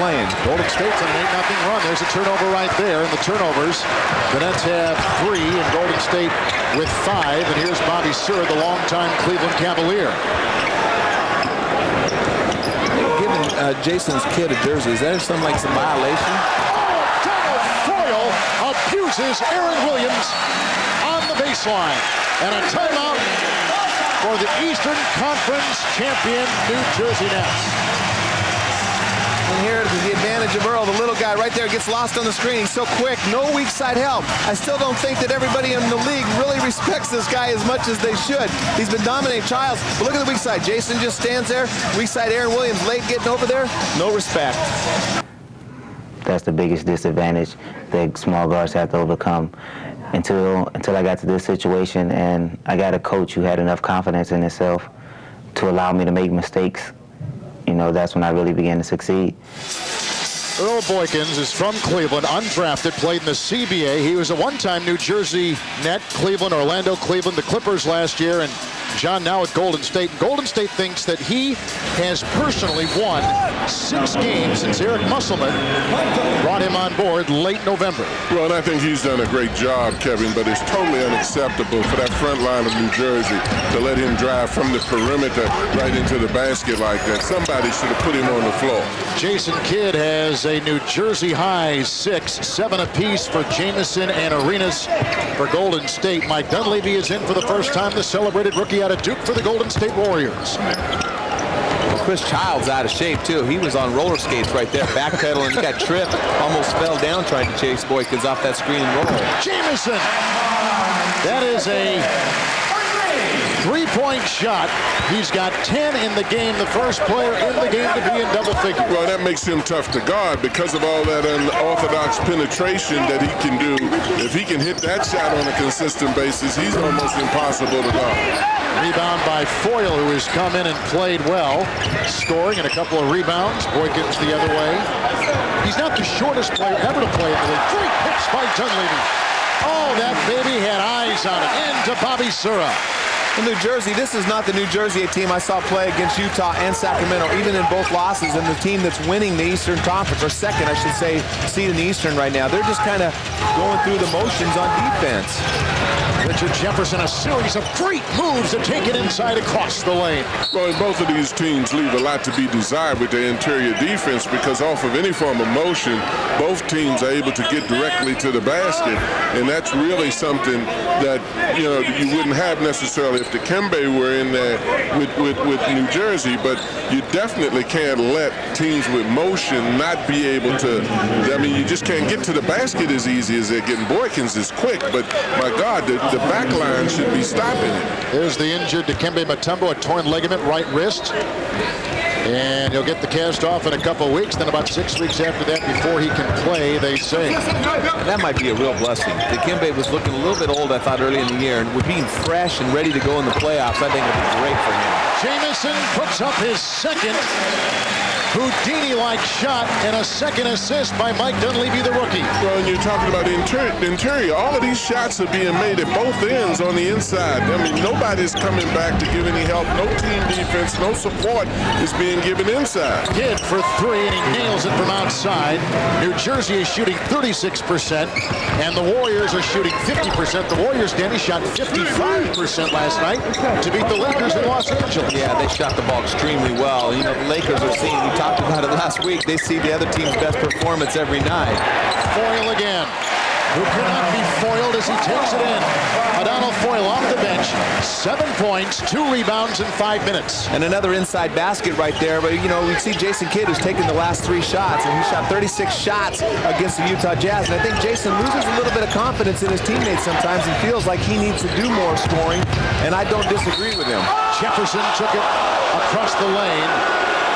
playing. Golden State's on an 8-0 run. There's a turnover right there, and the turnovers, the Nets have 3, and Golden State with 5. And here's Bobby Sura, the longtime Cleveland Cavalier. Giving Jason's kid a jersey, is that some violation? Oh, Donald Foyle abuses Aaron Williams on the baseline, and a timeout for the Eastern Conference champion New Jersey Nets. And here is the advantage of Earl, the little guy right there, gets lost on the screen. He's so quick, no weak side help. I still don't think that everybody in the league really respects this guy as much as they should. He's been dominating Childs, but look at the weak side. Jason just stands there. Weak side Aaron Williams late getting over there. No respect. That's the biggest disadvantage that small guards have to overcome. Until I got to this situation, and I got a coach who had enough confidence in himself to allow me to make mistakes, you know, that's when I really began to succeed. Earl Boykins is from Cleveland, undrafted, played in the CBA. He was a one-time New Jersey Net, Cleveland, Orlando, Cleveland, the Clippers last year, and John now at Golden State. Golden State thinks that he has personally won 6 games since Eric Musselman brought him on board late November. Well, and I think he's done a great job, Kevin, but it's totally unacceptable for that front line of New Jersey to let him drive from the perimeter right into the basket like that. Somebody should have put him on the floor. Jason Kidd has a New Jersey high 6, 7 apiece for Jamison and Arenas for Golden State. Mike Dunleavy is in for the first time, the celebrated rookie out of Duke for the Golden State Warriors. Chris Childs out of shape too. He was on roller skates right there, backpedaling, got tripped, almost fell down trying to chase Boykins off that screen and roll. Jamison, that is a 3-point shot. He's got 10 in the game, the first player in the game to be in double figures. Well, that makes him tough to guard because of all that unorthodox penetration that he can do. If he can hit that shot on a consistent basis, he's almost impossible to guard. Rebound by Foyle, who has come in and played well, scoring and a couple of rebounds. Boykins the other way. He's not the shortest player ever to play in the league. Great picks by Dunleavy. Oh, that baby had eyes on it. Into Bobby Sura. In New Jersey, this is not the New Jersey team I saw play against Utah and Sacramento, even in both losses, and the team that's winning the Eastern Conference, or second, I should say, seed in the Eastern right now. They're just kind of going through the motions on defense. Richard Jefferson, a series of great moves to take it inside across the lane. Well, and both of these teams leave a lot to be desired with their interior defense because off of any form of motion, both teams are able to get directly to the basket, and that's really something that, you know, you wouldn't have necessarily if the Kembe were in there with New Jersey, but you definitely can't let teams with motion not be able to, I mean, you just can't get to the basket as easy as they're getting. Boykins is quick, but my God, the back line should be stopping it. There's the injured Dikembe Mutombo, a torn ligament, right wrist. And he'll get the cast off in a couple of weeks, then about 6 weeks after that before he can play, they say. That might be a real blessing. Dikembe was looking a little bit old, I thought, early in the year, and with being fresh and ready to go in the playoffs, I think it would be great for him. Jamison puts up his second Houdini-like shot and a second assist by Mike Dunleavy, the rookie. Well, and you're talking about interior. All of these shots are being made at both ends on the inside. I mean, nobody's coming back to give any help. No team defense, no support is being given inside. Kidd for 3, and he nails it from outside. New Jersey is shooting 36%, and the Warriors are shooting 50%. The Warriors, Danny, shot 55% last night to beat the Lakers in Los Angeles. Yeah, they shot the ball extremely well. You know, the Lakers are seeing, we talked about it last week, they see the other team's best performance every night. Foyle again, who cannot be foiled as he takes it in. Adonal Foyle off the bench, 7 points, 2 rebounds in 5 minutes. And another inside basket right there, but you know, we see Jason Kidd who's taken the last 3 shots, and he shot 36 shots against the Utah Jazz, and I think Jason loses a little bit of confidence in his teammates sometimes and feels like he needs to do more scoring, and I don't disagree with him. Jefferson took it across the lane,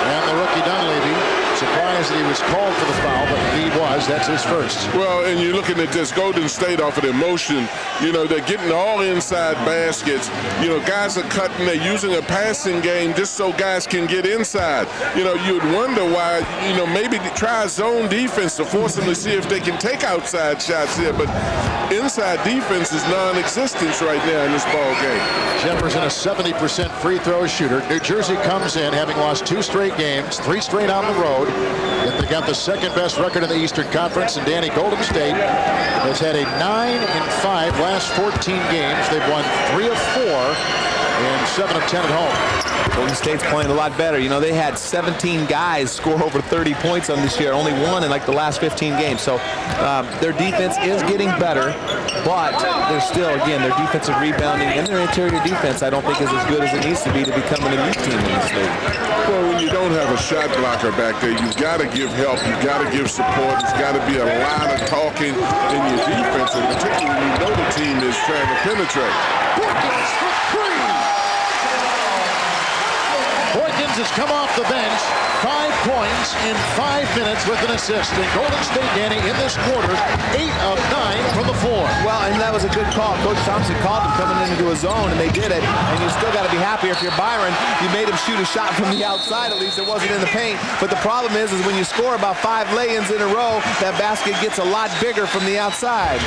and the rookie Dunleavy, surprised that he was called for the foul, but he was. That's his first. Well, and you're looking at this Golden State off of their motion. You know, they're getting all inside baskets. You know, guys are cutting. They're using a passing game just so guys can get inside. You know, you'd wonder why, you know, maybe try zone defense to force them to see if they can take outside shots here. But inside defense is non-existent right now in this ball game. Jefferson, a 70% free throw shooter. New Jersey comes in having lost 2 straight games, 3 straight on the road. proud that they got the second best record in the Eastern Conference, and Danny, Golden State has had a 9-5 last 14 games. They've won 3 of 4 and 7 of 10 at home. Golden State's playing a lot better. You know, they had 17 guys score over 30 points on this year, only one in like the last 15 games. So their defense is getting better, but they're still, again, their defensive rebounding and their interior defense I don't think is as good as it needs to be become an elite team in this league. Well, when you don't have a shot blocker back there, you've got to give help, you've got to give support, there's got to be a lot of talking in your defense, and particularly when you know the team is trying to penetrate. Boykins for 3. Boykins has come off the bench, 5 points in 5 minutes with an assist. And Golden State, Danny, in this quarter, 8 of 9 from the floor. Well, and that was a good call. Coach Thompson called him coming into a zone, and they did it. And you still got to be happy if you're Byron. You made him shoot a shot from the outside, at least it wasn't in the paint. But the problem is when you score about 5 lay-ins in a row, that basket gets a lot bigger from the outside.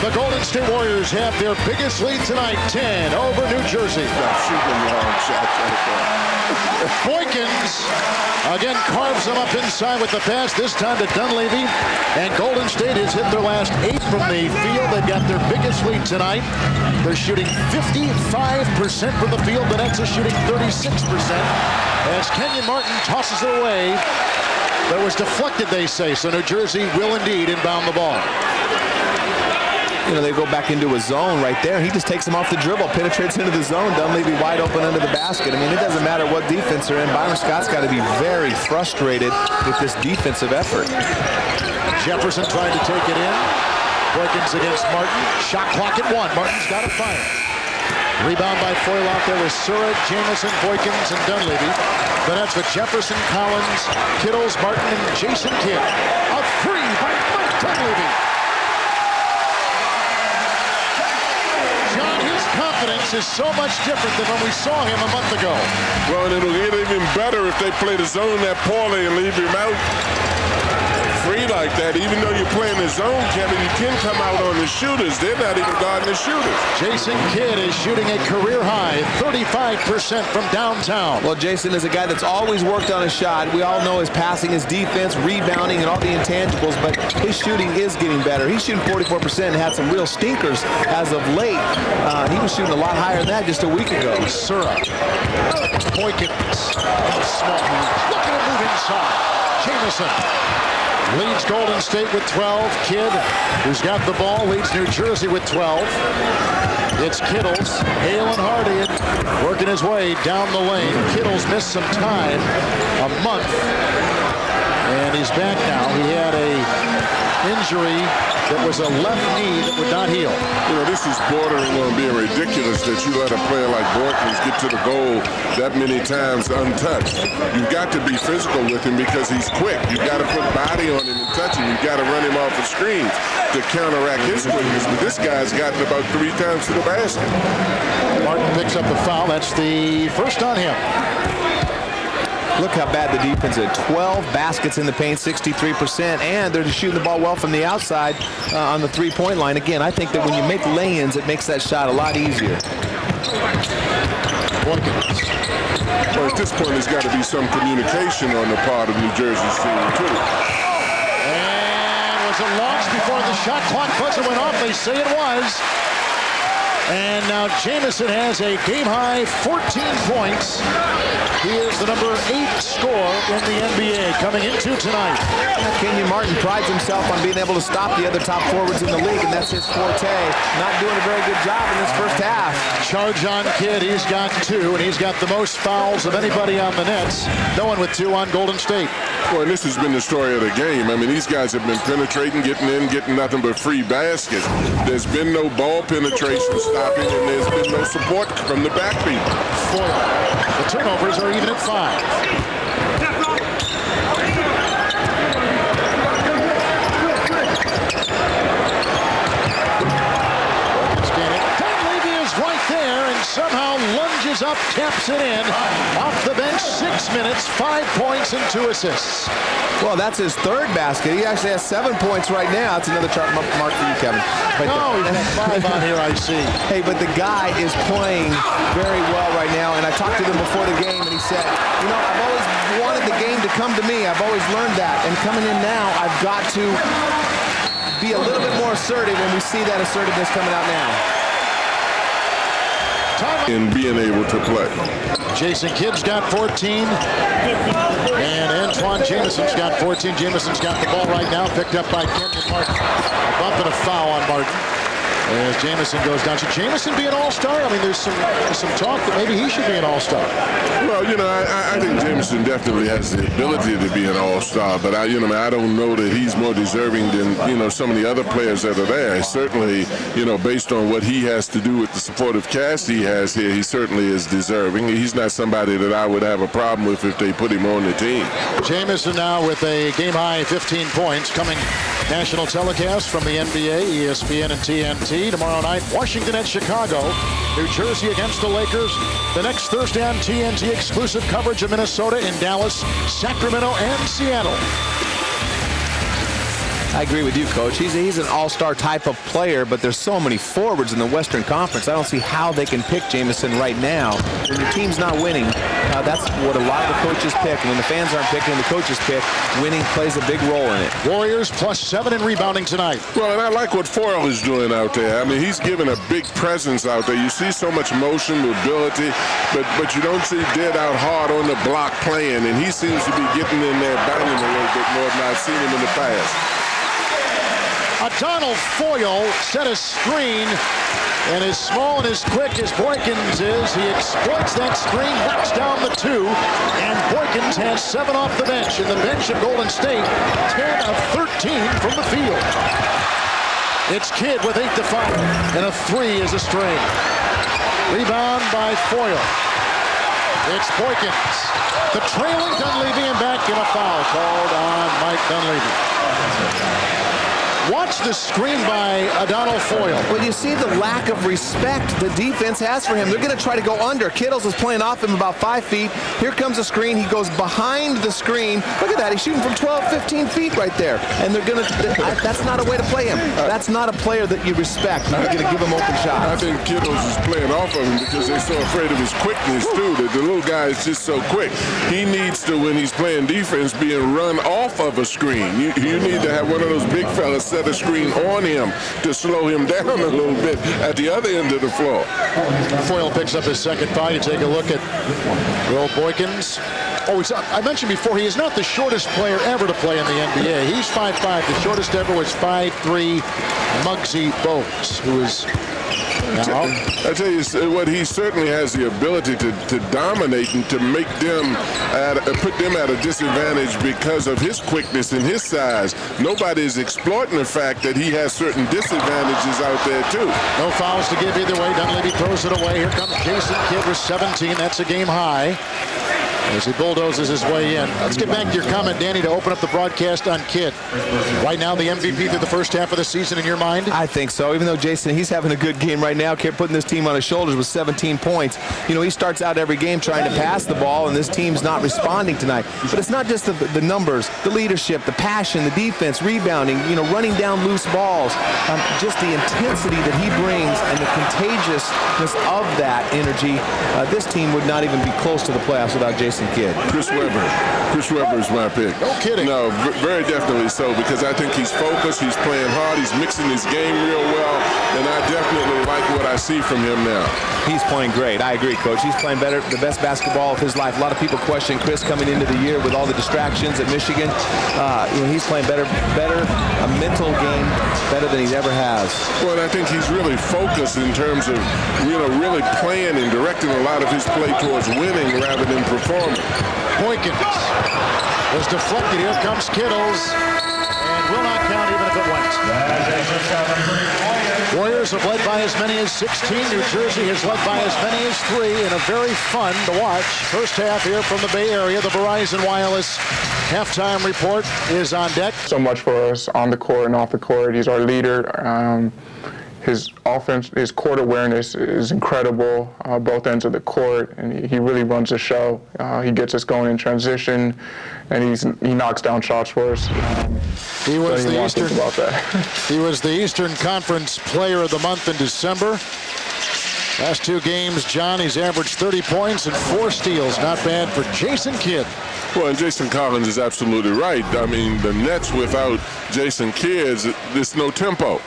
The Golden State Warriors have their biggest lead tonight, 10 over New Jersey. Boykins again carves them up inside with the pass, this time to Dunleavy. And Golden State has hit their last 8 from the field. They've got their biggest lead tonight. They're shooting 55% from the field. The Nets are shooting 36%. As Kenyon Martin tosses it away. That was deflected, they say, so New Jersey will indeed inbound the ball. You know, they go back into a zone right there. He just takes them off the dribble, penetrates into the zone. Dunleavy wide open under the basket. I mean, it doesn't matter what defense they're in. Byron Scott's got to be very frustrated with this defensive effort. Jefferson trying to take it in. Boykins against Martin. Shot clock at 1. Martin's got to fire. Rebound by Foyle out there with Surratt, Jamison, Boykins, and Dunleavy. The Nets with Jefferson, Collins, Kittles, Martin, and Jason Kidd. A 3 by Mike Dunleavy. Confidence is so much different than when we saw him a month ago. Well, and it'll get even better if they play the zone that poorly and leave him out free like that. Even though you're playing the zone, Kevin, you can come out on the shooters. They're not even guarding the shooters. Jason Kidd is shooting a career high 35% from downtown. Well, Jason is a guy that's always worked on his shot. We all know his passing, his defense, rebounding, and all the intangibles, but his shooting is getting better. He's shooting 44% and had some real stinkers as of late. He was shooting a lot higher than that just a week ago. Surratt. Boykins. Small. Look at him move inside. Jamison leads Golden State with 12. Kidd, who's got the ball, leads New Jersey with 12. It's Kittles, Hale and Hardy working his way down the lane. Kittles missed some time, a month, and he's back now. He had a injury that was a left knee that would not heal. You know, this is bordering on being ridiculous that you let a player like Boykins get to the goal that many times untouched. You've got to be physical with him because he's quick. You've got to put body on him and touch him. You've got to run him off the screens to counteract his quickness. But this guy's gotten about 3 times to the basket. Martin picks up the foul. That's the first on him. Look how bad the defense is. 12 baskets in the paint, 63%, and they're just shooting the ball well from the outside on the three-point line. Again, I think that when you make lay-ins, it makes that shot a lot easier. Well, at this point, there's got to be some communication on the part of New Jersey's team, too. And was it launched before the shot clock buzzer went off? They say it was. And now Jamison has a game-high 14 points. He is the number 8 scorer in the NBA coming into tonight. Kenyon Martin prides himself on being able to stop the other top forwards in the league, and that's his forte. Not doing a very good job in this first half. Charge on Kidd. He's got 2, and he's got the most fouls of anybody on the Nets. No one with 2 on Golden State. Well, this has been the story of the game. I mean, these guys have been penetrating, getting in, getting nothing but free baskets. There's been no ball penetration stopping, and there's been no support from the backbeat. The turnovers are even at 5. Somehow lunges up taps it in. Off the bench, 6 minutes, 5 points, and 2 assists. Well, that's his third basket. He actually has 7 points right now. That's another chart mark for you, Kevin. Right no, he's got 5 on here, I see. Hey, but the guy is playing very well right now, and I talked to him before the game, and he said, you know, I've always wanted the game to come to me. I've always learned that, and coming in now, I've got to be a little bit more assertive, and we see that assertiveness coming out now. And being able to play. Jason Kidd's got 14, and Antoine Jameson's got 14. Jameson's got the ball right now, picked up by Kenyon Martin. A bump and a foul on Martin as Jameson goes down. Should Jameson be an all-star? I mean, there's some talk that maybe he should be an all-star. Well, you know, I think Jameson definitely has the ability to be an all-star, but I don't know that he's more deserving than, you know, some of the other players that are there. Certainly, you know, based on what he has to do with the supportive cast he has here, he certainly is deserving. He's not somebody that I would have a problem with if they put him on the team. Jameson now with a game-high 15 points coming national telecast from the NBA, ESPN, and TNT. Tomorrow night, Washington at Chicago, New Jersey against the Lakers. The next Thursday on TNT, exclusive coverage of Minnesota in Dallas, Sacramento, and Seattle. I agree with you, Coach. He's an all-star type of player, but there's so many forwards in the Western Conference. I don't see how they can pick Jameson right now. When your team's not winning, that's what a lot of the coaches pick. And when the fans aren't picking, the coaches pick. Winning plays a big role in it. Warriors +7 in rebounding tonight. Well, and I like what Foyle is doing out there. I mean, he's given a big presence out there. You see so much motion, mobility, but you don't see dead out hard on the block playing, and he seems to be getting in there, banging a little bit more than I've seen him in the past. Donald Foyle set a screen, and as small and as quick as Boykins is, he exploits that screen, knocks down the 2, and Boykins has 7 off the bench. And the bench of Golden State, 10 of 13 from the field. It's Kidd with 8 to 5, and a 3 is a string. Rebound by Foyle. It's Boykins. The trailing Dunleavy, and back in a foul called on Mike Dunleavy. Watch the screen by Donald Foyle. Well, you see the lack of respect the defense has for him. They're going to try to go under. Kittles is playing off him about 5 feet. Here comes a screen. He goes behind the screen. Look at that. He's shooting from 12, 15 feet right there. And they're going to, that's not a way to play him. That's not a player that you respect. You're going to give him open shots. I think Kittles is playing off of him because they're so afraid of his quickness, too, that the little guy is just so quick. He needs to, when he's playing defense, being run off of a screen. You need to have one of those big fellas set a screen on him to slow him down a little bit at the other end of the floor. Foyle picks up his second foul. You take a look at Earl Boykins. I mentioned before, he is not the shortest player ever to play in the NBA. He's 5'5". The shortest ever was 5'3", Muggsy Bogues, who is now. I tell you what, he certainly has the ability to dominate and to make them put them at a disadvantage because of his quickness and his size. Nobody is exploiting the fact that he has certain disadvantages out there too. No fouls to give either way. Dunleavy throws it away. Here comes Jason Kidd with 17. That's a game high as he bulldozes his way in. Let's get back to your comment, Danny, to open up the broadcast on Kidd. Right now, the MVP through the first half of the season in your mind? I think so. Even though Jason, he's having a good game right now, Kidd putting this team on his shoulders with 17 points. You know, he starts out every game trying to pass the ball, and this team's not responding tonight. But it's not just the numbers, the leadership, the passion, the defense, rebounding, you know, running down loose balls. Just the intensity that he brings and the contagiousness of that energy. This team would not even be close to the playoffs without Jason Kidd. Chris Webber is my pick. No kidding. No, very definitely so, because I think he's focused, he's playing hard, he's mixing his game real well, and I definitely like what I see from him now. He's playing great. I agree, Coach. He's playing better, the best basketball of his life. A lot of people question Chris coming into the year with all the distractions at Michigan. You know, he's playing better, a mental game better than he ever has. Well, I think he's really focused in terms of, you know, really playing and directing a lot of his play towards winning rather than performing. Boykins was deflected. Here comes Kittles, and will not count even if it went. Warriors have led by as many as 16. New Jersey has led by as many as 3 in a very fun to watch first half here from the Bay Area. The Verizon Wireless halftime report is on deck. So much for us on the court and off the court. He's our leader. his offense, his court awareness is incredible, both ends of the court, and he really runs the show. He gets us going in transition, and he knocks down shots for us. He was the Eastern about that. He was the Eastern Conference Player of the Month in December. Last 2 games, John, he's averaged 30 points and 4 steals. Not bad for Jason Kidd. Well, and Jason Collins is absolutely right. I mean, the Nets without Jason Kidd, there's no tempo.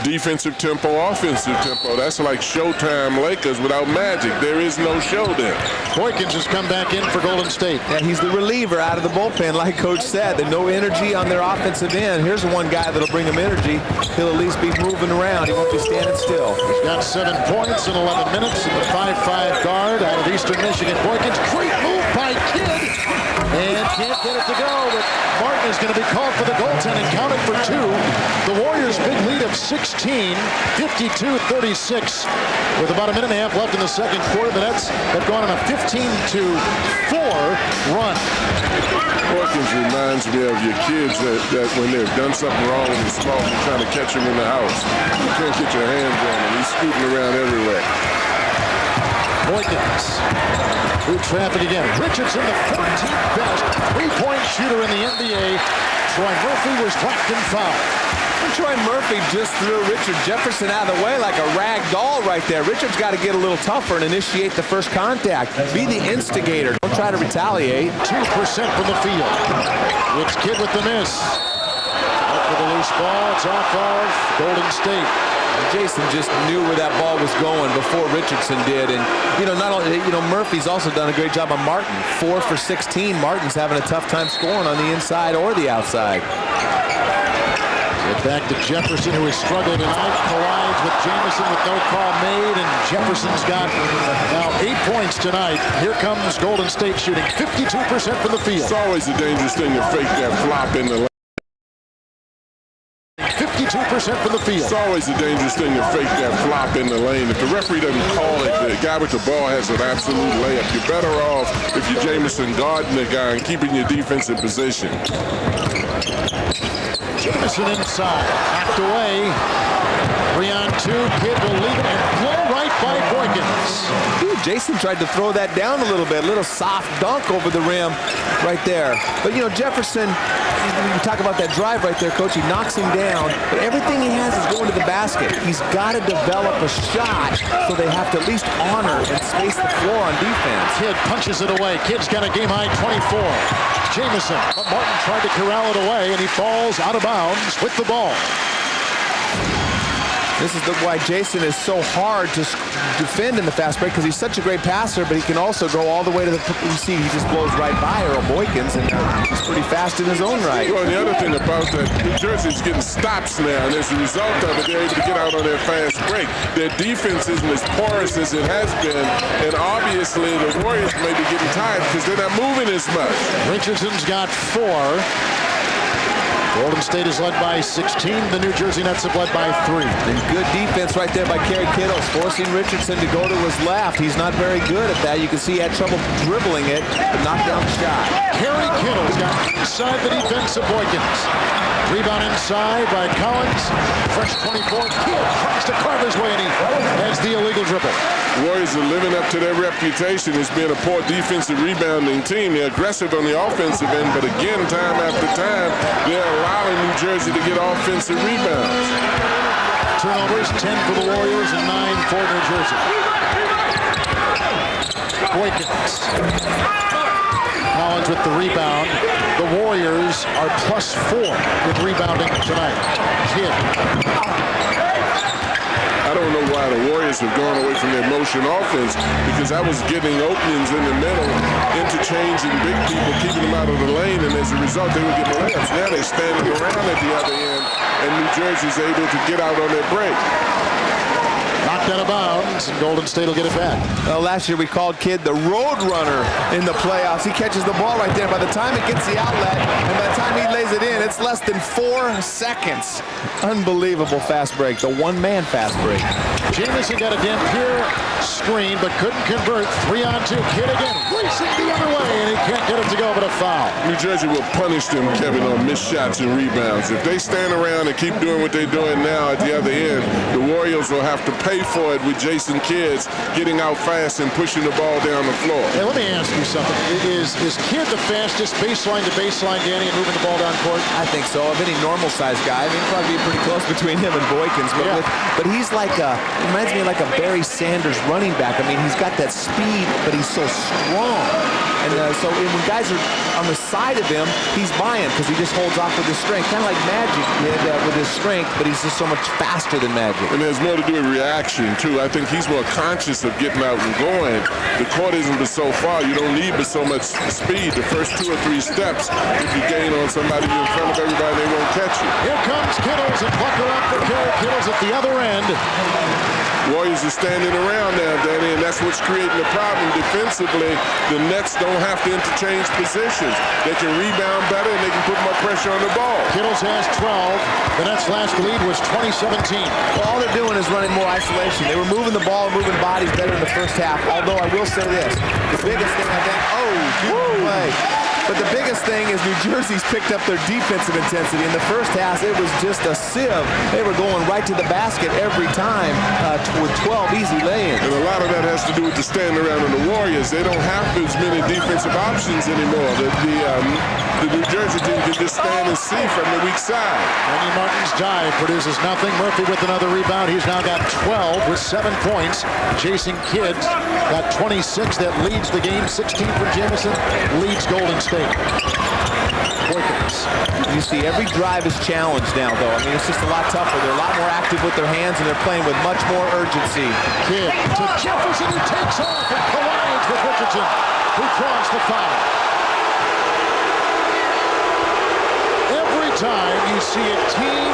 Defensive tempo, offensive tempo. That's like Showtime Lakers without Magic. There is no show there. Boykins has come back in for Golden State. And he's the reliever out of the bullpen, like Coach said. There's no energy on their offensive end. Here's one guy that'll bring him energy. He'll at least be moving around. He won't be standing still. He's got 7 points in 11 minutes. And the 5'5" guard out of Eastern Michigan. Boykins, great move by Kidd. And can't get it to go, but Martin is going to be called for the goaltending, counted for 2. The Warriors' big lead of 16, 52-36. With about a minute and a half left in the second quarter, the Nets have gone on a 15-4 run. Boykins reminds me of your kids that when they've done something wrong in the small, you're trying to catch them in the house. You can't get your hands on him. He's scooting around everywhere. Boykins through traffic again. Richardson, the 14th best three-point shooter in the NBA. Troy Murphy was whacked and fouled. And Troy Murphy just threw Richard Jefferson out of the way like a rag doll right there. Richard's got to get a little tougher and initiate the first contact. Be the instigator. Don't try to retaliate. 2% from the field. It's Kidd with the miss. Up for the loose ball. It's off of Golden State. Jason just knew where that ball was going before Richardson did. And, not only, Murphy's also done a great job on Martin. 4 for 16. Martin's having a tough time scoring on the inside or the outside. Get back to Jefferson, who has struggled tonight. Collides with Jamison with no call made, and Jefferson's got now 8 points tonight. Here comes Golden State shooting 52% from the field. It's always a dangerous thing to fake that flop in the 52% from the field. It's always a dangerous thing to fake that flop in the lane. If the referee doesn't call it, the guy with the ball has an absolute layup. You're better off if you're Jamison guarding the guy and keeping your defense in position. Jamison inside, knocked away. 3-on-2, Kidd will leave it and blow right by Boykins. Ooh, Jason tried to throw that down a little bit. A little soft dunk over the rim right there. But, Jefferson, you talk about that drive right there, Coach. He knocks him down, but everything he has is going to the basket. He's got to develop a shot so they have to at least honor and space the floor on defense. Kidd punches it away. Kidd's got a game-high 24. Jamison, but Martin tried to corral it away, and he falls out of bounds with the ball. This is why Jason is so hard to defend in the fast break, because he's such a great passer, but he can also go all the way to the, you see, he just blows right by Earl Boykins, and he's pretty fast in his own right. Well, and the other thing about that, New Jersey's getting stops now, and as a result of it, they're able to get out on their fast break. Their defense isn't as porous as it has been, and obviously the Warriors may be getting tired because they're not moving as much. Richardson's got 4. Golden State is led by 16. The New Jersey Nets have led by 3. And good defense right there by Kerry Kittles, forcing Richardson to go to his left. He's not very good at that. You can see he had trouble dribbling it, but knocked down the shot. Kerry Kittles got inside the defense of Boykins. Rebound inside by Collins. Fresh 24. Kidd tries to carve his way, and he has the illegal dribble. Warriors are living up to their reputation as being a poor defensive rebounding team. They're aggressive on the offensive end, but again, time after time, they're allowing New Jersey to get offensive rebounds. Turnovers, 10 for the Warriors and 9 for New Jersey. Boykins. Collins with the rebound. The Warriors are +4 with rebounding tonight. Kidd. I don't know why the Warriors have gone away from their motion offense, because I was getting openings in the middle, interchanging big people, keeping them out of the lane, and as a result, they were getting layups. Now they're standing around at the other end, and New Jersey's able to get out on their break. Knocked out of bounds, and Golden State will get it back. Well, last year we called Kidd the road runner in the playoffs. He catches the ball right there. By the time it gets the outlet, and by the time he lays it in, It's less than 4 seconds. Unbelievable fast break, the one-man fast break. Jamison got a Dampier screen, but couldn't convert. 3-on-2. Kidd again, racing the other way, and he can't get it to go, but a foul. New Jersey will punish them, Kevin, on missed shots and rebounds. If they stand around and keep doing what they're doing now at the other end, the Warriors will have to pay for it with Jason Kidd getting out fast and pushing the ball down the floor. Hey, let me ask you something. Is Kidd the fastest baseline to baseline, Danny, and moving the ball down court? I think so. Of any normal-sized guy, I mean, it'd probably be pretty close between him and Boykins. But, but he's like reminds me of like a Barry Sanders running back. I mean, he's got that speed, but he's so strong. And so when guys are on the side of him, he's buying because he just holds off with his strength. Kind of like Magic did with his strength, but he's just so much faster than Magic. And there's more to do with reaction, too. I think he's more conscious of getting out and going. The court isn't but so far. You don't need but so much speed. The first 2 or 3 steps, if you gain on somebody in front of everybody, they won't catch you. Here comes Kittles, and buckle up for Kerry Kittles at the other end. Warriors are standing around now, Danny, and that's what's creating the problem defensively. The Nets don't have to interchange positions. They can rebound better, and they can put more pressure on the ball. Kittles has 12. The Nets' last lead was 2017. Well, all they're doing is running more isolation. They were moving the ball, moving bodies better in the first half, although I will say this. The biggest thing, I think, play. But the biggest thing is New Jersey's picked up their defensive intensity. In the first half, it was just a sieve. They were going right to the basket every time with 12 easy lay-ins. And a lot of that has to do with the stand around of the Warriors. They don't have as many defensive options anymore. The New Jersey team can just stand and see from the weak side. Kenyon Martin's dive produces nothing. Murphy with another rebound. He's now got 12 with 7 points. Jason Kidd got 26. That leads the game. 16 for Jamison. Leads Golden State. Boykins. You see, every drive is challenged now, though. I mean, it's just a lot tougher. They're a lot more active with their hands, and they're playing with much more urgency. Kidd to Jefferson, who takes off and collides with Richardson, who draws the foul. Every time you see a team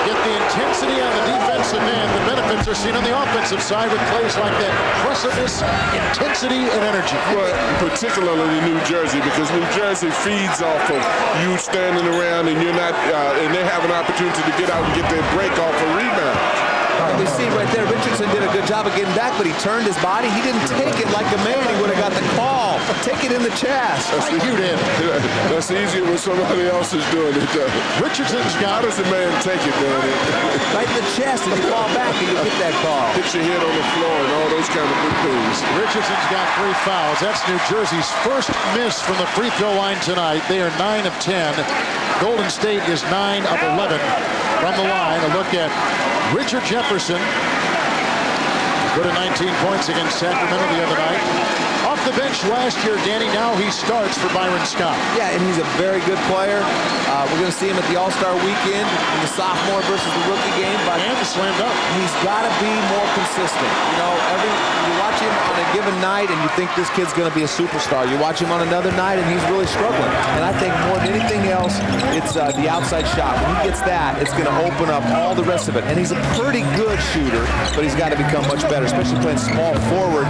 get the intensity on the defensive end, the benefits are seen on the offensive side with plays like that. Aggressiveness, intensity, and energy. Well, particularly New Jersey, because New Jersey feeds off of you standing around and you're not, and they have an opportunity to get out and get their break off a rebound. We see right there, Richardson did a good job of getting back, but he turned his body. He didn't take it like a man. He would have got the call. Take it in the chest. That's easier when somebody else is doing it. Richardson's got. How does a man take it, Danny? Right in the chest, and you fall back and you get that call. Hit your head on the floor and all those kind of good things. Richardson's got 3 fouls. That's New Jersey's first miss from the free throw line tonight. They are 9 of 10. Golden State is 9 of 11 from the line. A look at Richard Jefferson. Good at 19 points against Sacramento the other night. Off the bench last year, Danny, now he starts for Byron Scott. Yeah, and he's a very good player. We're going to see him at the All-Star weekend in the sophomore versus the rookie game. But and slammed up. He's got to be more consistent. You know, you watch him on a given night and you think this kid's going to be a superstar. You watch him on another night and he's really struggling. And I think more than anything else, it's the outside shot. When he gets that, it's going to open up all the rest of it. And he's a pretty good shooter, but he's got to become much better, especially playing small forward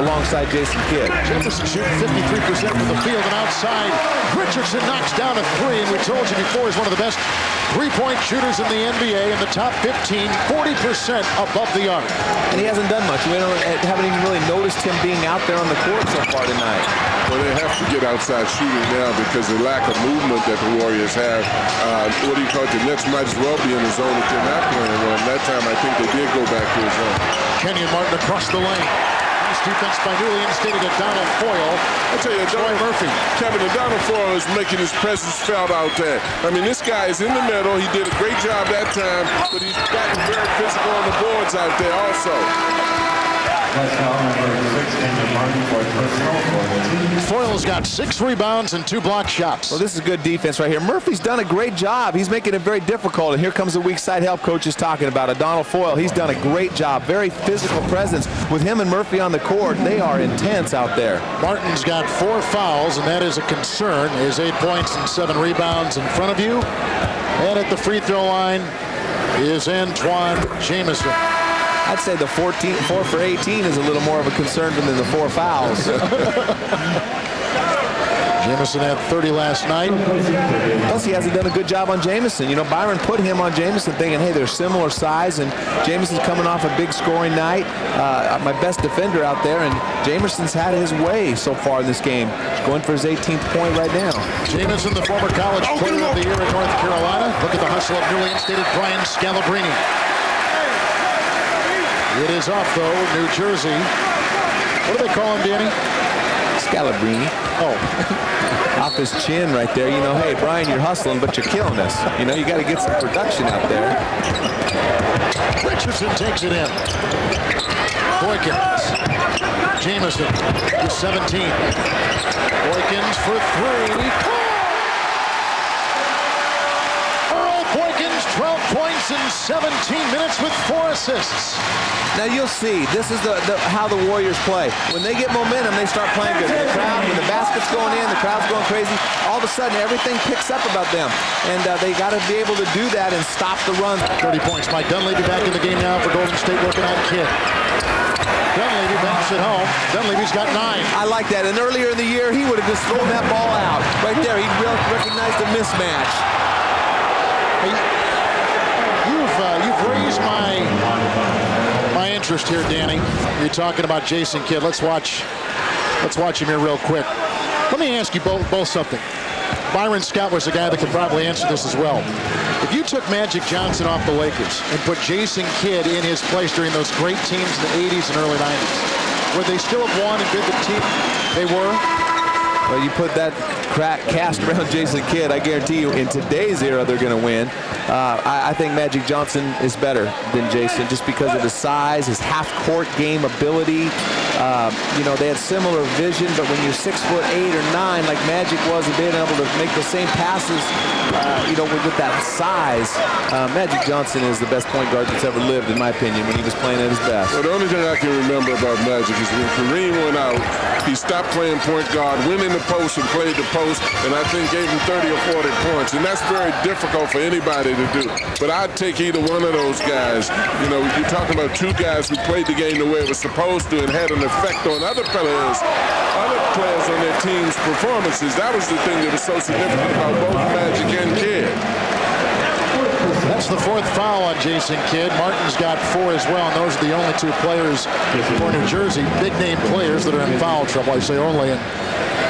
alongside Jason Kidd. Jefferson shooting 53% from the field and outside. Richardson knocks down a 3, and we told you before he's one of the best three-point shooters in the NBA in the top 15, 40% above the arc. And he hasn't done much. We haven't even really noticed him being out there on the court so far tonight. Well, they have to get outside shooting now because of the lack of movement that the Warriors have. What do you call it? The Nets might as well be in the zone if they're not playing well. And that time, I think they did go back to his zone. Kenyon Martin across the lane. Nice defense by newly instated Donald Foyle. I tell you, Troy Murphy. Kevin, Donald Foyle is making his presence felt out there. I mean, this guy is in the middle. He did a great job that time, but he's gotten very physical on the boards out there also. Foyle's got 6 rebounds and 2 block shots. Well, this is good defense right here. Murphy's done a great job. He's making it very difficult, and here comes the weak side help coach is talking about it. Donald Foyle, he's done a great job. Very physical presence with him and Murphy on the court. They are intense out there. Martin's got 4 fouls, and that is a concern. His 8 points and 7 rebounds in front of you. And at the free throw line is Antoine Jamison. I'd say the 4 for 18 is a little more of a concern than the 4 fouls. Jamison had 30 last night. Plus, he hasn't done a good job on Jamison. You know, Byron put him on Jamison thinking, hey, they're similar size, and Jamison's coming off a big scoring night. My best defender out there, and Jamison's had his way so far in this game. He's going for his 18th point right now. Jamison, the former college player of the year in North Carolina. Look at the hustle of newly instated Brian Scalabrine. It is off, though, New Jersey. What do they call him, Danny? Scalabrine. Oh. Off his chin right there. You know, hey, Brian, you're hustling, but you're killing us. You know, you got to get some production out there. Richardson takes it in. Boykins. Jamison, 17. Boykins for 3. Earl Boykins, 12 points in 17 minutes with 4 assists. Now you'll see, this is how the Warriors play. When they get momentum, they start playing good. The crowd, when the basket's going in, the crowd's going crazy, all of a sudden everything picks up about them. And they got to be able to do that and stop the run. 30 points. Mike Dunleavy back in the game now for Golden State working on Kidd. Dunleavy backs it home. Dunleavy's got 9. I like that. And earlier in the year, he would have just thrown that ball out. Right there, he recognized the mismatch. Hey, you've raised my interest here, Danny. You're talking about Jason Kidd. Let's watch him here real quick. Let me ask you both something. Byron Scott was the guy that could probably answer this as well. If you took Magic Johnson off the Lakers and put Jason Kidd in his place during those great teams in the 80s and early 90s, would they still have won and been the team they were? Well, you put that cast around Jason Kidd, I guarantee you in today's era they're going to win. I think Magic Johnson is better than Jason just because of his size, his half-court game ability. You know, they had similar vision, but when you're 6'8" or 9 like Magic was and being able to make the same passes, you know, with that size, Magic Johnson is the best point guard that's ever lived, in my opinion, when he was playing at his best. Well, the only thing I can remember about Magic is when Kareem went out, he stopped playing point guard, went in the post and played the post, and I think gave him 30 or 40 points. And that's very difficult for anybody to do. But I'd take either one of those guys. You know, you're talking about two guys who played the game the way it was supposed to and had an effect on other players on their team's performances. That was the thing that was so significant about both Magic and Kidd. That's the 4th foul on Jason Kidd. Martin's got 4 as well, and those are the only 2 players for New Jersey, big-name players that are in foul trouble. I say only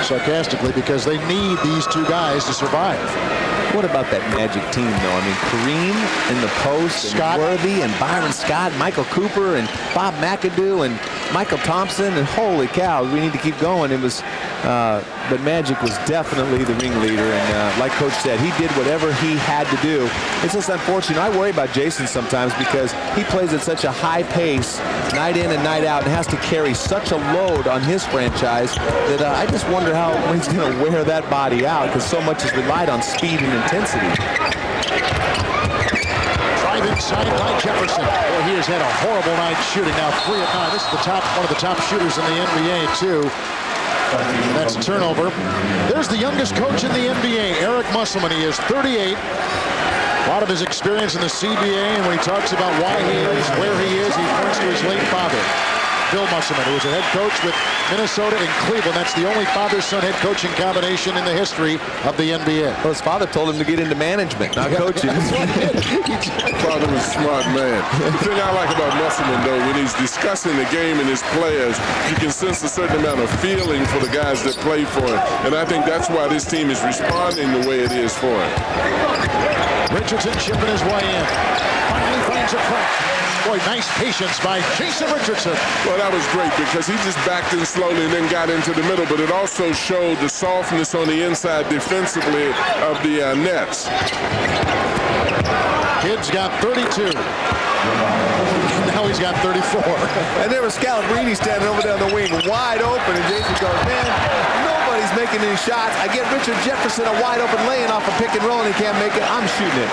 sarcastically because they need these 2 guys to survive. What about that Magic team, though? I mean, Kareem in the post, Scott, and Worthy, and Byron Scott, Michael Cooper, and Bob McAdoo, and Michael Thompson, and holy cow, we need to keep going. It was, but Magic was definitely the ringleader, and like Coach said, he did whatever he had to do. It's just unfortunate. I worry about Jason sometimes because he plays at such a high pace, night in and night out, and has to carry such a load on his franchise that I just wonder how he's going to wear that body out because so much is relied on speed and intensity. Drive inside by Jefferson. Well, he has had a horrible night shooting. Now 3 of 9. This is one of the top shooters in the NBA, too. And that's a turnover. There's the youngest coach in the NBA, Eric Musselman. He is 38. A lot of his experience in the CBA, and when he talks about why he is where he is, he points to his late father, Bill Musselman, who was a head coach with Minnesota and Cleveland. That's the only father-son head coaching combination in the history of the NBA. Well, his father told him to get into management, not coaching. Father was a smart man. The thing I like about Musselman, though, when he's discussing the game and his players, you can sense a certain amount of feeling for the guys that play for him. And I think that's why this team is responding the way it is for him. Richardson chipping his way in. Finally finds a crack. Boy, nice patience by Jason Richardson. Well, that was great because he just backed in slowly and then got into the middle, but it also showed the softness on the inside defensively of the Nets. Kidd's got 32. Now he's got 34. And there was Scalabrine standing over there on the wing, wide open, and Jason goes, man, nobody's making any shots. I get Richard Jefferson a wide open lane off a pick and roll, and he can't make it. I'm shooting it.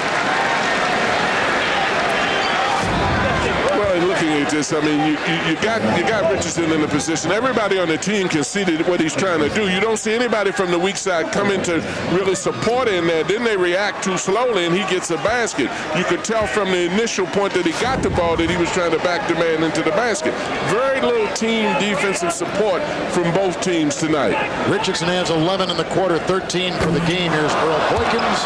Well, and looking at this, I mean, you got Richardson in the position. Everybody on the team can see what he's trying to do. You don't see anybody from the weak side come in to really support in there. Then they react too slowly, and he gets a basket. You could tell from the initial point that he got the ball that he was trying to back the man into the basket. Very little team defensive support from both teams tonight. Richardson has 11 in the quarter, 13 for the game. Here's Earl Boykins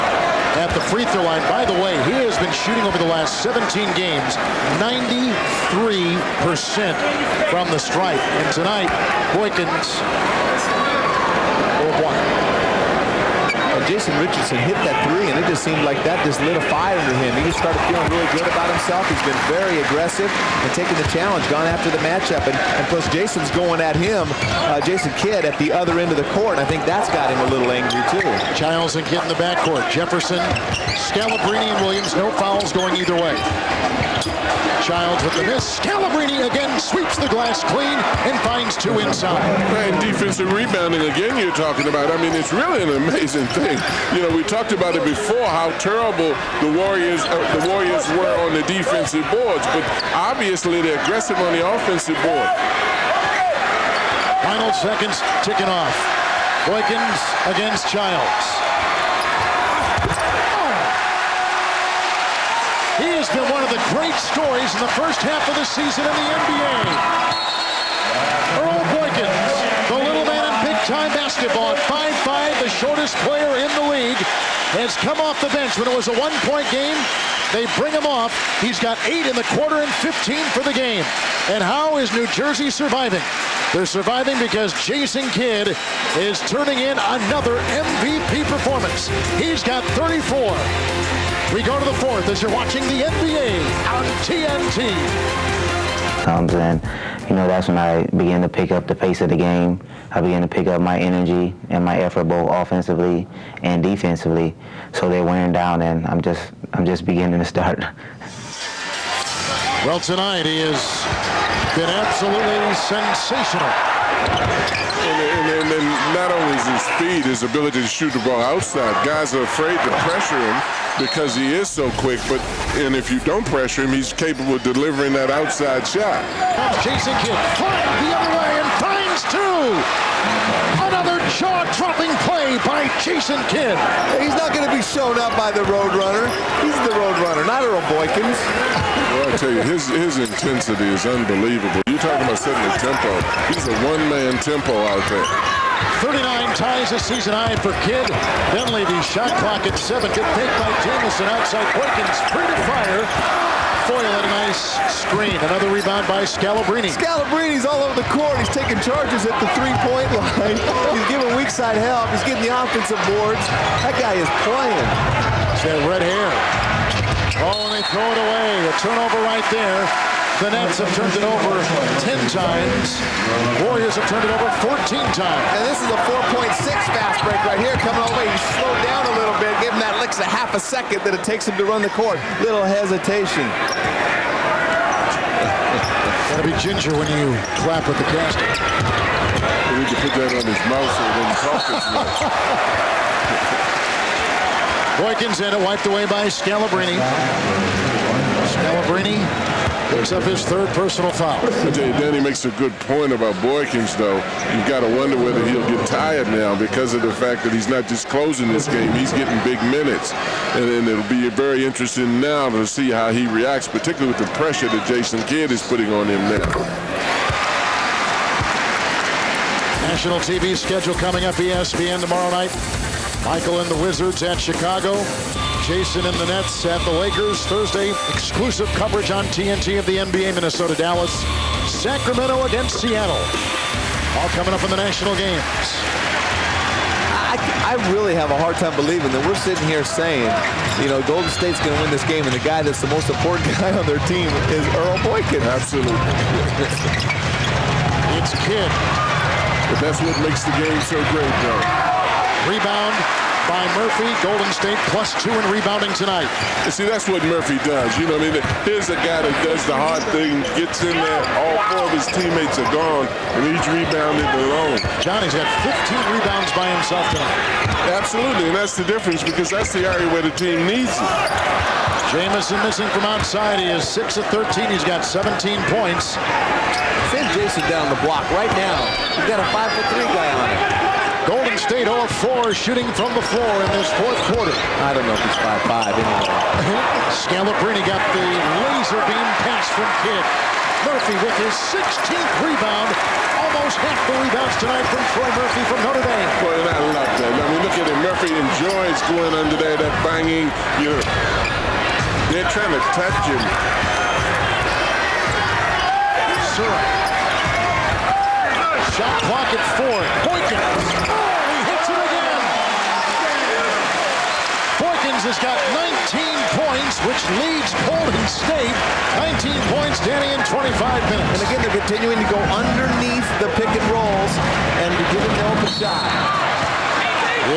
at the free throw line. By the way, he has been shooting over the last 17 games 93% from the stripe. And tonight, Boykins will block. Jason Richardson hit that three, and it just seemed like that just lit a fire under him. He just started feeling really good about himself. He's been very aggressive and taking the challenge, gone after the matchup. And plus, Jason's going at him, Jason Kidd, at the other end of the court. And I think that's got him a little angry, too. Childs and Kidd in the backcourt. Jefferson, Scalabrine, and Williams. No fouls going either way. Childs with the miss. Scalabrine again sweeps the glass clean and finds two inside. And defensive rebounding again you're talking about. I mean, it's really an amazing thing. You know, we talked about it before, how terrible the Warriors were on the defensive boards, but obviously they're aggressive on the offensive board. Final seconds ticking off. Boykins against Childs. He has been one of the great stories in the first half of the season in the NBA. Earl Boykins, the little man in big-time basketball at 5'5", the shortest player in the league, has come off the bench. When it was a one-point game, they bring him off. He's got 8 in the quarter and 15 for the game. And how is New Jersey surviving? They're surviving because Jason Kidd is turning in another MVP performance. He's got 34. We go to the fourth as you're watching the NBA on TNT. And, you know, that's when I begin to pick up the pace of the game. I begin to pick up my energy and my effort both offensively and defensively. So they're wearing down, and I'm just beginning to start. Well, tonight he has been absolutely sensational. And not only is his speed, his ability to shoot the ball outside. Guys are afraid to pressure him because he is so quick, and if you don't pressure him, he's capable of delivering that outside shot. Jason Kidd flying the other way and finds two. Another jaw-dropping play by Jason Kidd. He's not going to be shown up by the Roadrunner. He's the Roadrunner, not Earl Boykins. Well, I tell you, his intensity is unbelievable. You're talking about setting the tempo. He's a one-man tempo out there. 39 ties a season high for Kidd. Bentley, the shot clock at 7. Good fake by Jamison outside. Boykins free to fire. Foyle at a nice screen. Another rebound by Scalabrine. Scalabrine's all over the court. He's taking charges at the three-point line. He's giving weak side help. He's getting the offensive boards. That guy is playing. He's got red hair. Oh, and they throw it away. A turnover right there. The Nets have turned it over 10 times. Warriors have turned it over 14 times. And this is a 4.6 fast break right here coming all the way. He slowed down a little bit, gave him that licks a half a second that it takes him to run the court. Little hesitation. Gotta be ginger when you clap with the caster. We need to put that on his mouth so he doesn't talk as much. Boykins in it, wiped away by Scalabrine. Scalabrine picks up his third personal foul. Danny makes a good point about Boykins, though. You've got to wonder whether he'll get tired now because of the fact that he's not just closing this game, he's getting big minutes. And it'll be very interesting now to see how he reacts, particularly with the pressure that Jason Kidd is putting on him now. National TV schedule coming up, ESPN tomorrow night. Michael and the Wizards at Chicago. Jason and the Nets at the Lakers. Thursday, exclusive coverage on TNT of the NBA, Minnesota, Dallas. Sacramento against Seattle. All coming up in the national games. I really have a hard time believing that we're sitting here saying, you know, Golden State's going to win this game, and the guy that's the most important guy on their team is Earl Boykins. Absolutely. It's Kidd. But that's what makes the game so great, though. Rebound by Murphy. Golden State +2 in rebounding tonight. You see, that's what Murphy does. You know, I mean, here's a guy that does the hard thing, gets in there, all 4 of his teammates are gone, and he's rebounded alone. Johnny's got 15 rebounds by himself tonight. Absolutely, and that's the difference because that's the area where the team needs it. Jamison missing from outside. He is 6 of 13. He's got 17 points. Send Jason down the block right now. He's got a 5'3" guy on it. Golden State 0 of 4 shooting from the floor in this fourth quarter. I don't know if he's 5'5" anyway. Scalabrine got the laser beam pass from Kidd. Murphy with his 16th rebound. Almost half the rebounds tonight from Troy Murphy from Notre Dame. Boy, I love that. I mean, look at him. Murphy enjoys going under there, that banging. You know, they're trying to touch him. Surratt. Shot clock at 4. Boykins. Oh, he hits it again. Boykins has got 19 points, which leads Golden State. 19 points, Danny, in 25 minutes. And again, they're continuing to go underneath the pick and rolls and to give him the open shot.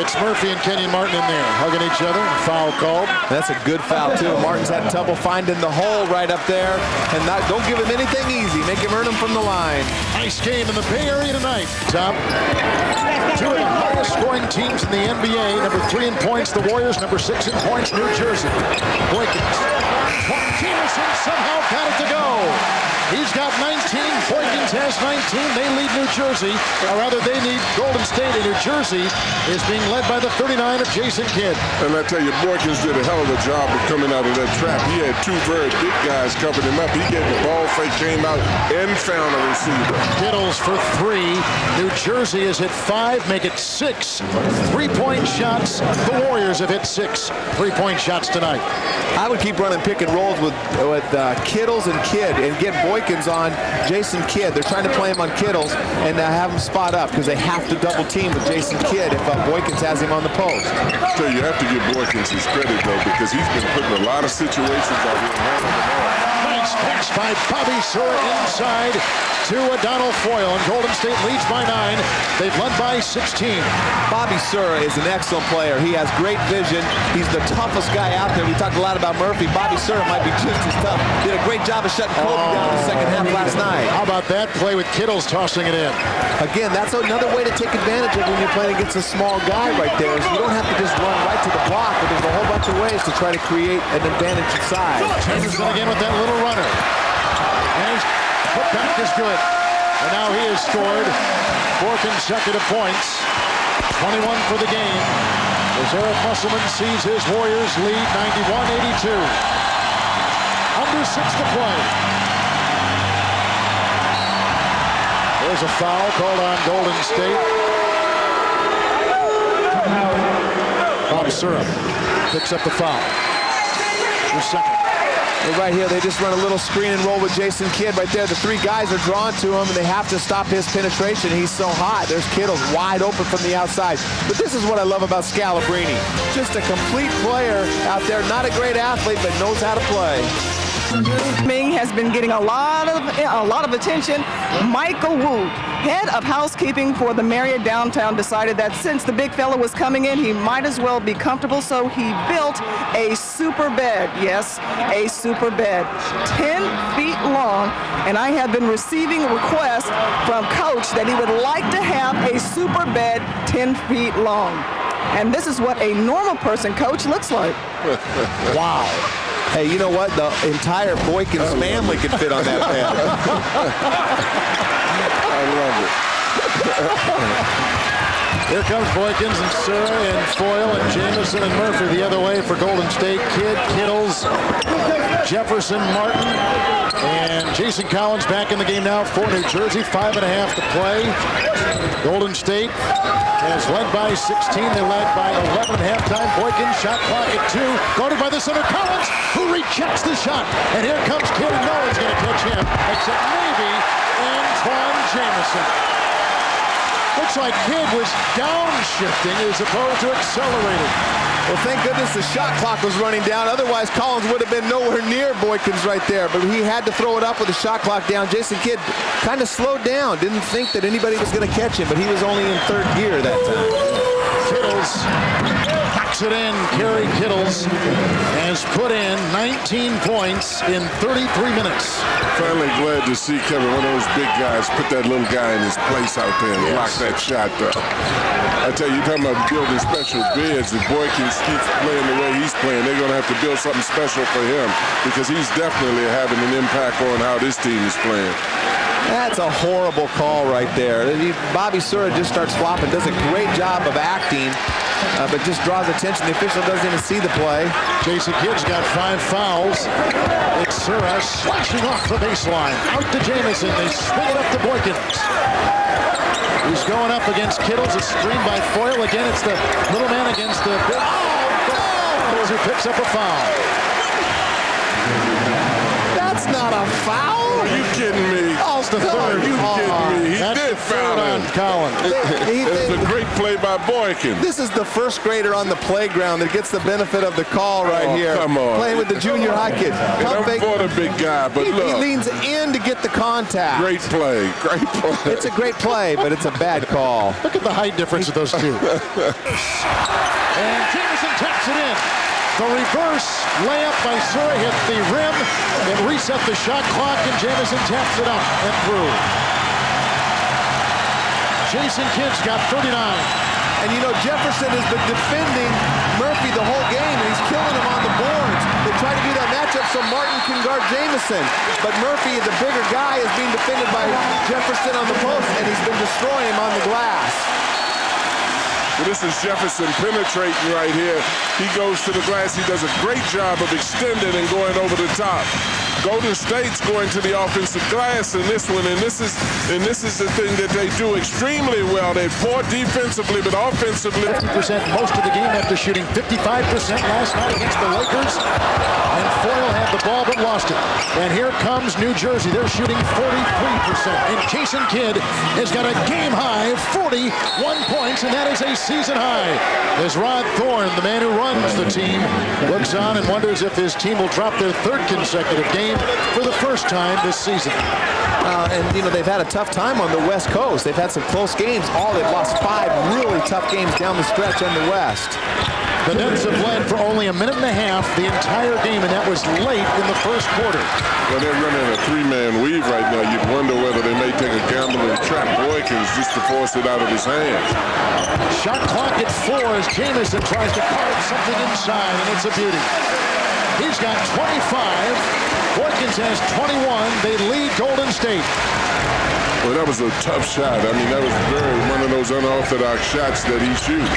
It's Murphy and Kenyon Martin in there, hugging each other. Foul called. That's a good foul, too. Martin's had trouble finding the hole right up there. And don't give him anything easy. Make him earn him from the line. Nice game in the Bay Area tonight, Tom. Two of the highest scoring teams in the NBA. Number 3 in points, the Warriors. Number 6 in points, New Jersey. Boykins. Jameson somehow got it to go. He's got 19. Boykins has 19. They lead New Jersey. Or rather, they lead Golden State. And New Jersey is being led by the 39 of Jason Kidd. And I tell you, Boykins did a hell of a job of coming out of that trap. He had 2 very big guys covering him up. He gave the ball fake, came out, and found a receiver. Kittles for 3. New Jersey is at 5. Make it 6 3-point shots. The Warriors have hit 6 3-point shots tonight. I would keep running pick and rolls with Kittles and Kidd and get Boykins on Jason Kidd. They're trying to play him on Kittles and have him spot up because they have to double team with Jason Kidd if Boykins has him on the post. So you have to give Boykins his credit, though, because he's been put in a lot of situations out here and handling the ball. Nice pass by Bobby Surratt inside to Donald Foyle, and Golden State leads by 9. They've led by 16. Bobby Surratt is an excellent player. He has great vision. He's the toughest guy out there. We talked a lot about Murphy. Bobby Surratt might be just as tough. Did a great job of shutting Kobe down in the second half last night. How about that play with Kittles tossing it in? Again, that's another way to take advantage of when you're playing against a small guy right there. Is you don't have to just run right to the block, but there's a whole bunch of ways to try to create an advantage inside. Jameson again with that little runner. And his putback is good. And now he has scored 4 consecutive points. 21 for the game. As Eric Musselman sees his Warriors lead 91-82. Under 6 to play. There's a foul called on Golden State. Bobby Surratt picks up the foul. Your second. Right here, they just run a little screen and roll with Jason Kidd right there. The 3 guys are drawn to him, and they have to stop his penetration. He's so hot. There's Kittles wide open from the outside. But this is what I love about Scalabrine. Just a complete player out there. Not a great athlete, but knows how to play. Ming has been getting a lot of attention. Michael Wu, head of housekeeping for the Marriott Downtown, decided that since the big fella was coming in, he might as well be comfortable, so he built a super bed. Yes, a super bed, 10 feet long, and I have been receiving requests from Coach that he would like to have a super bed 10 feet long. And this is what a normal person, Coach, looks like. Wow. Hey, you know what? The entire Boykins family could fit on that bed. I love it. Here comes Boykins and Surratt and Foyle and Jameson and Murphy the other way for Golden State. Kidd, Kittles, Jefferson, Martin, and Jason Collins back in the game now for New Jersey. 5.5 to play. Golden State has led by 16. They led by 11 at halftime. Boykins shot clock at 2. Guarded by the center, Collins, who rejects the shot. And here comes Kidd, and no one's going to catch him except maybe Antoine Jameson. Looks like Kidd was downshifting as opposed to accelerating. Well, thank goodness the shot clock was running down. Otherwise, Collins would have been nowhere near Boykins right there. But he had to throw it up with the shot clock down. Jason Kidd kind of slowed down. Didn't think that anybody was going to catch him, but he was only in 3rd gear that time. Kittles knocks it in. Kerry Kittles has put in 19 points in 33 minutes. Finally glad to see Kevin, one of those big guys, put that little guy in his place out there and block that shot. I tell you, you're talking about building special bids. If Boykins keeps playing the way he's playing, they're going to have to build something special for him because he's definitely having an impact on how this team is playing. That's a horrible call right there. Bobby Sura just starts flopping, does a great job of acting, but just draws attention. The official doesn't even see the play. Jason Kidd's got 5 fouls. It's Sura slashing off the baseline. Out to Jamison. They swing it up to Boykins. He's going up against Kittles. It's screened by Foyle. Again, it's the little man against the big. Who picks up a foul. That's not a foul. Are you kidding me? Oh, the third. Are you kidding me? He That's did foul him. Collins. It's a great play by Boykins. This is the first grader on the playground that gets the benefit of the call right here. Come on. Playing with the junior high kids. I'm for the big guy, but He look. leans in to get the contact. Great play. Great play. It's a great play, but it's a bad call. Look at the height difference of those two. And Jamison taps it in. The reverse layup by Sura hit the rim. It reset the shot clock, and Jamison taps it up and through. Jason Kidd's got 39. And you know, Jefferson has been defending Murphy the whole game, and he's killing him on the boards. They try to do that matchup so Martin can guard Jamison. But Murphy, the bigger guy, is being defended by Jefferson on the post, and he's been destroying him on the glass. Well, this is Jefferson penetrating right here. He goes to the glass. He does a great job of extending and going over the top. Golden State's going to the offensive glass in this one, and this is the thing that they do extremely well. They're poor defensively, but offensively. 50% most of the game after shooting 55% last night against the Lakers. And Foyle had the ball but lost it. And here comes New Jersey. They're shooting 43%. And Jason Kidd has got a game-high 41 points, and that is a season high. As Rod Thorne, the man who runs the team, looks on and wonders if his team will drop their third consecutive game for the first time this season. And, you know, they've had a tough time on the West Coast. They've had some close games. They've lost 5 really tough games down the stretch on the West. The Nets have led for only a minute and a half the entire game, and that was late in the first quarter. Well, they're running a 3-man weave right now. You'd wonder whether they may take a gamble and trap Boykins just to force it out of his hands. Shot clock at 4 as Jamison tries to carve something inside, and it's a beauty. He's got 25. Boykins has 21. They lead Golden State. Well, that was a tough shot. I mean, that was one of those unorthodox shots that he shoots.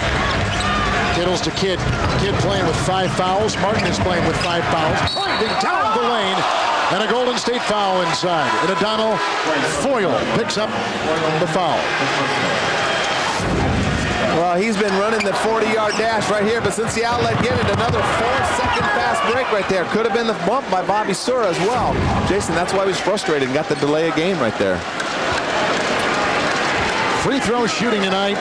Kittles to Kidd. Kidd playing with 5 fouls. Martin is playing with 5 fouls. Driving down the lane. And a Golden State foul inside. And O'Donnell, Foyle picks up the foul. Well, he's been running the 40-yard dash right here, but since the outlet get it, another 4-second fast break right there. Could have been the bump by Bobby Sura as well. Jason, that's why he was frustrated and got the delay of game right there. Free throw shooting tonight.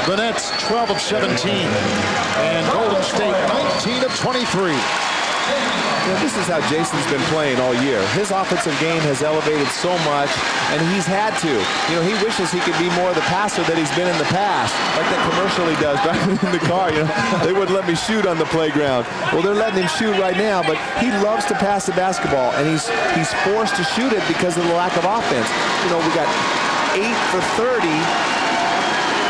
The Nets 12 of 17. And Golden State 19 of 23. Yeah, this is how Jason's been playing all year. His offensive game has elevated so much, and he's had to. You know, he wishes he could be more of the passer that he's been in the past, like that commercial he does driving in the car. You know, they wouldn't let me shoot on the playground. Well, they're letting him shoot right now, but he loves to pass the basketball, and he's forced to shoot it because of the lack of offense. You know, we got 8 for 30.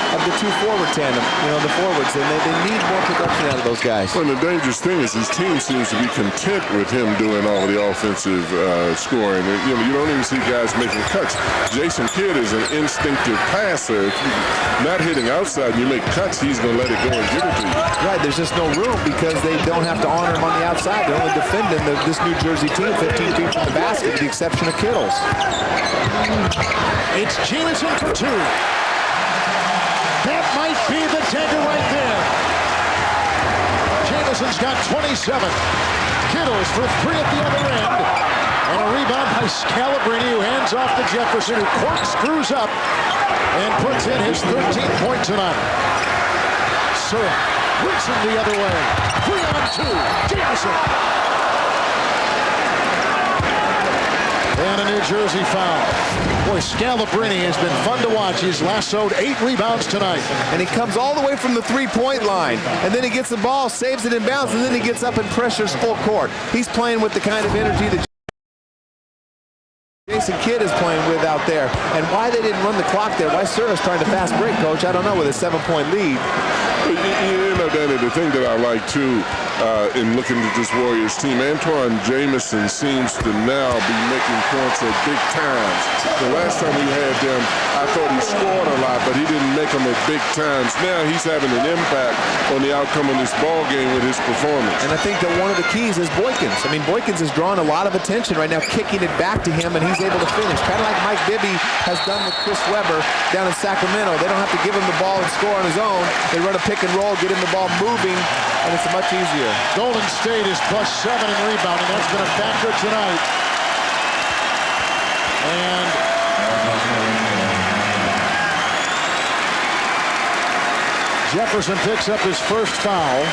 Of the 2 forward tandem, you know, the forwards, and they need more production out of those guys. Well, the dangerous thing is his team seems to be content with him doing all the offensive scoring. And, you know, you don't even see guys making cuts. Jason Kidd is an instinctive passer. If you're not hitting outside and you make cuts, he's going to let it go and give it to you. Right, there's just no room because they don't have to honor him on the outside. They're only defending this New Jersey team 15 feet from the basket, with the exception of Kittles. It's Jamison for 2. That might be the dagger right there. Jamison's got 27. Kittles for 3 at the other end. And a rebound by Scalabrini, who hands off to Jefferson, who corkscrews up and puts in his 13th point tonight. Sura Wilson the other way. 3-on-2. Jamison. And a new New Jersey foul. Boy, Scalabrine has been fun to watch. He's lassoed 8 rebounds tonight. And he comes all the way from the three-point line. And then he gets the ball, saves it in bounds, and then he gets up and pressures full court. He's playing with the kind of energy that Jason Kidd is playing with out there. And why they didn't run the clock there, why Service trying to fast break, Coach, I don't know, with a 7-point lead. You know, Danny, the thing that I like, too, in looking at this Warriors team, Antoine Jamison seems to now be making points at big times. The last time we had them, I thought he scored a lot, but he didn't make them at big times. Now he's having an impact on the outcome of this ball game with his performance. And I think that one of the keys is Boykins. I mean, Boykins has drawn a lot of attention right now, kicking it back to him, and he's able to finish. Kind of like Mike Bibby has done with Chris Webber down in Sacramento. They don't have to give him the ball and score on his own. They run a pick and roll, get him the ball moving, and it's much easier. Golden State is +7 in rebounding. That's been a factor tonight. And Jefferson picks up his first foul.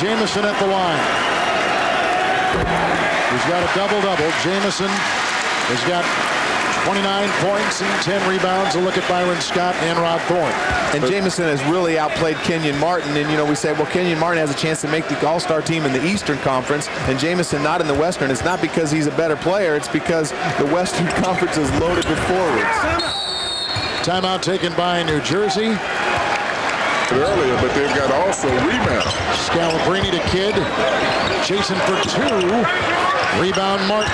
Jamison at the line. He's got a double-double. Jamison has got 29 points and 10 rebounds. A look at Byron Scott and Rod Thorne. And Jamison has really outplayed Kenyon Martin. And, you know, we say, well, Kenyon Martin has a chance to make the All-Star team in the Eastern Conference, and Jamison not in the Western. It's not because he's a better player. It's because the Western Conference is loaded with forwards. Timeout taken by New Jersey. Earlier, but they've got also rebound. Scalabrine to Kidd. Jason for 2. Rebound Martin.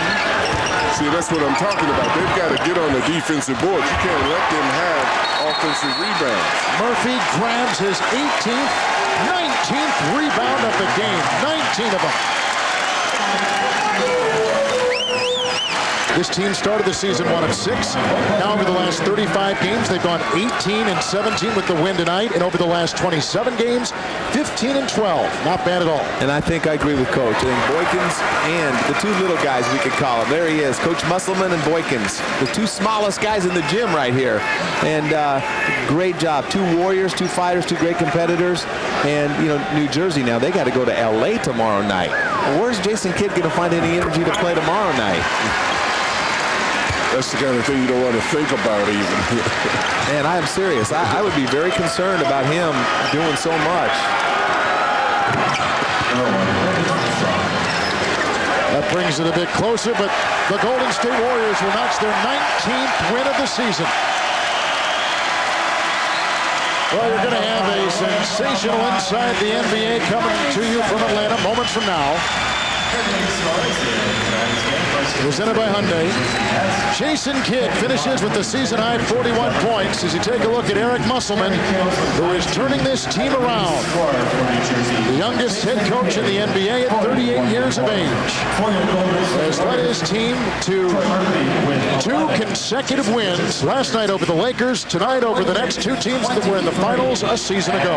See, that's what I'm talking about. They've got to get on the defensive board. You can't let them have offensive rebounds. Murphy grabs his 18th, 19th rebound of the game. 19 of them. This team started the season 1-6. Now over the last 35 games, they've gone 18-17 with the win tonight. And over the last 27 games, 15-12. Not bad at all. And I think I agree with Coach. I think Boykins and the two little guys, we could call them. There he is, Coach Musselman and Boykins. The two smallest guys in the gym right here. And great job. 2 warriors, 2 fighters, 2 great competitors. And, you know, New Jersey now, they got to go to L.A. tomorrow night. Well, where's Jason Kidd going to find any energy to play tomorrow night? That's the kind of thing you don't want to think about even. Man, I am serious. I would be very concerned about him doing so much. That brings it a bit closer, but the Golden State Warriors will notch their 19th win of the season. Well, you're going to have a sensational Inside the NBA coming to you from Atlanta moments from now. Presented by Hyundai. Jason Kidd finishes with the season-high 41 points as you take a look at Eric Musselman, who is turning this team around. The youngest head coach in the NBA at 38 years of age has led his team to 2 consecutive wins. Last night over the Lakers, tonight over the next 2 teams that were in the finals a season ago.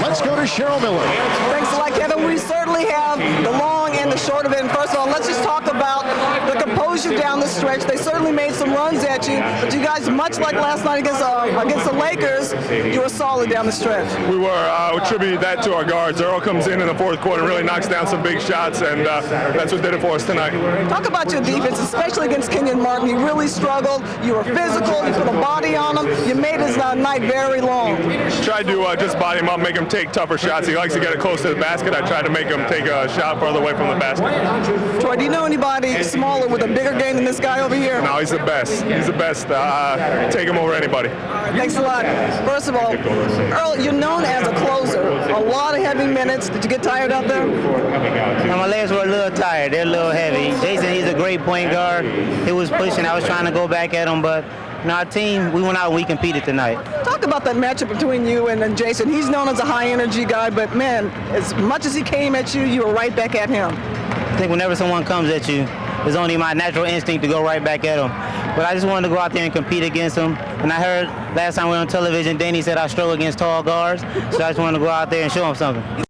Let's go to Cheryl Miller. Thanks a lot, Kevin. We certainly have the long and the short of it. And first of all, let's just talk about the composure down the stretch. They certainly made some runs at you, but you guys, much like last night against the Lakers, you were solid down the stretch. We were. We attribute that to our guards. Earl comes in the fourth quarter and really knocks down some big shots, and that's what did it for us tonight. Talk about your defense, especially against Kenyon Martin. You really struggled. You were physical. You put a body on him. You made his night very long. Tried to just body him up, make him take tougher shots. He likes to get it close to the basket. I tried to make him take a shot further away from the basket. Troy, do you know anybody smaller with a bigger game than this guy over here? No, he's the best. He's the best. Take him over anybody. Thanks a lot. First of all, Earl, you're known as a closer. A lot of heavy minutes. Did you get tired out there? My legs were a little tired. They're a little heavy. Jason, he's a great point guard. He was pushing. I was trying to go back at him, but our team, we went out and we competed tonight. Talk about that matchup between you and Jason. He's known as a high-energy guy, but, man, as much as he came at you, you were right back at him. I think whenever someone comes at you, it's only my natural instinct to go right back at him. But I just wanted to go out there and compete against him. And I heard last time we were on television, Danny said I struggle against tall guards, so I just wanted to go out there and show him something.